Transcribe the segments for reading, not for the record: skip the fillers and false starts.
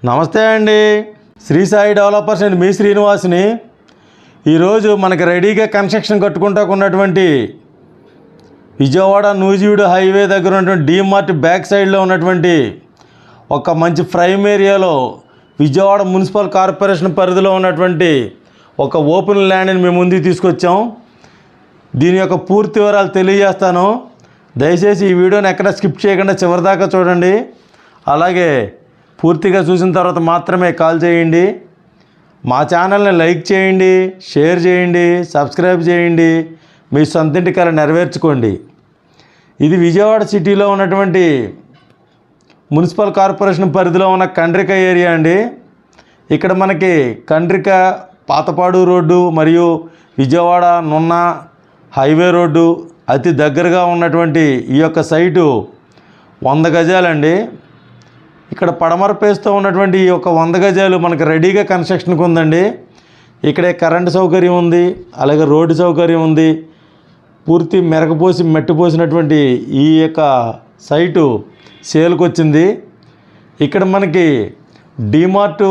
నమస్తే అండి. Shri Sai developers and మీ శ్రీనివాస్ని. ఈరోజు మనకి రెడీగా కన్స్ట్రక్షన్ కట్టుకుంటాకున్నటువంటి విజయవాడ నూజివీడు హైవే దగ్గర ఉన్నటువంటి డీమార్ట్ బ్యాక్ సైడ్లో ఉన్నటువంటి ఒక మంచి ప్రైమ్ ఏరియాలో విజయవాడ మున్సిపల్ కార్పొరేషన్ పరిధిలో ఉన్నటువంటి ఒక ఓపెన్ ల్యాండ్ని మేము ముందుకు తీసుకొచ్చాం. దీని యొక్క పూర్తి వివరాలు తెలియజేస్తాను. దయచేసి ఈ వీడియోని ఎక్కడ స్కిప్ చేయకుండా చివరిదాకా చూడండి. అలాగే పూర్తిగా చూసిన తర్వాత మాత్రమే కాల్ చేయండి. మా ఛానల్ని లైక్ చేయండి, షేర్ చేయండి, సబ్స్క్రైబ్ చేయండి. మీ సొంతింటి కల నెరవేర్చుకోండి. ఇది విజయవాడ సిటీలో ఉన్నటువంటి మున్సిపల్ కార్పొరేషన్ పరిధిలో ఉన్న కండ్రిక ఏరియా అండి. ఇక్కడ మనకి కండ్రిక పాతపాడు రోడ్డు మరియు విజయవాడ నున్న హైవే రోడ్డు అతి దగ్గరగా ఉన్నటువంటి ఈ యొక్క సైటు 100 గజాలండి. ఇక్కడ పడమర పేస్తో ఉన్నటువంటి ఈ యొక్క 100 గజాలు మనకి రెడీగా కన్స్ట్రక్షన్కి ఉందండి. ఇక్కడే కరెంటు సౌకర్యం ఉంది, అలాగే రోడ్డు సౌకర్యం ఉంది. పూర్తి మెరకపోసి మెట్టుపోసినటువంటి ఈ యొక్క సైటు సేల్కి వచ్చింది. ఇక్కడ మనకి డీమార్టు,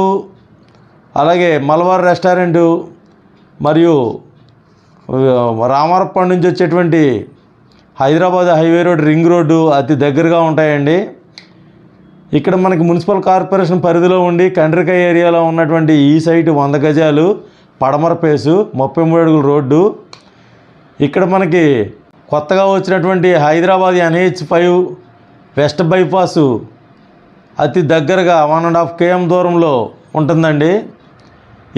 అలాగే మలబార్ రెస్టారెంటు మరియు రామారప్పటి నుంచి వచ్చేటువంటి Hyderabad highway road, ring road అతి దగ్గరగా ఉంటాయండి. ఇక్కడ మనకి మున్సిపల్ కార్పొరేషన్ పరిధిలో ఉండి కండ్రిక ఏరియాలో ఉన్నటువంటి ఈ సైటు 100 గజాలు, పడమర పేసు, 33 అడుగుల రోడ్డు. ఇక్కడ మనకి కొత్తగా వచ్చినటువంటి హైదరాబాద్ NH5 వెస్ట్ బైపాసు అతి దగ్గరగా 1.5 km దూరంలో ఉంటుందండి.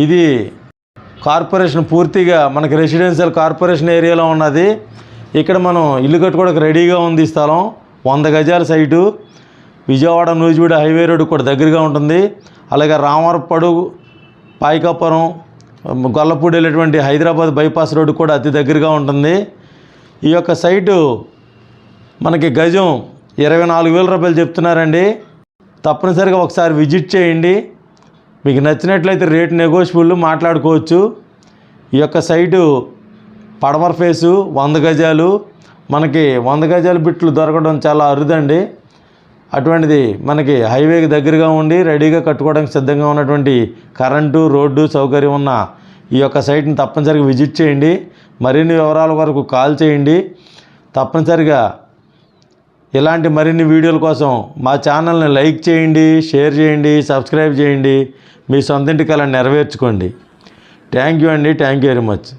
ఇది కార్పొరేషన్ పూర్తిగా మనకి రెసిడెన్షియల్ కార్పొరేషన్ ఏరియాలో ఉన్నది. ఇక్కడ మనం ఇల్లు కట్టుకోవడానికి రెడీగా ఉంది. స్థలం 100 గజాల site. Vijayawada Nuzvid highway road కూడా దగ్గరగా ఉంటుంది. అలాగే రామవరపడు, పాయికాపురం, గొల్లపూడి వెళ్ళేటువంటి హైదరాబాద్ బైపాస్ రోడ్డు కూడా అతి దగ్గరగా ఉంటుంది. ఈ యొక్క సైటు మనకి గజం 24,000 రూపాయలు చెప్తున్నారండి. తప్పనిసరిగా ఒకసారి విజిట్ చేయండి. మీకు నచ్చినట్లయితే రేట్ నెగోషియబుల్ మాట్లాడుకోవచ్చు. ఈ యొక్క సైటు పడమర ఫేసు 100 గజాలు. మనకి 100 గజాల బిట్లు దొరకడం చాలా అరుదండి. అటువంటిది మనకి హైవేకి దగ్గరగా ఉండి రెడీగా కట్టుకోవడానికి సిద్ధంగా ఉన్నటువంటి కరెంటు, రోడ్డు సౌకర్యం ఉన్న ఈ యొక్క సైట్ని తప్పనిసరిగా విజిట్ చేయండి. మరిన్ని వివరాల వరకు కాల్ చేయండి. తప్పనిసరిగా ఇలాంటి మరిన్ని వీడియోల కోసం మా ఛానల్ని లైక్ చేయండి, షేర్ చేయండి, సబ్స్క్రైబ్ చేయండి. మీ సొంతింటి కల నెరవేర్చుకోండి. థ్యాంక్ యూ అండి. Thank you very much.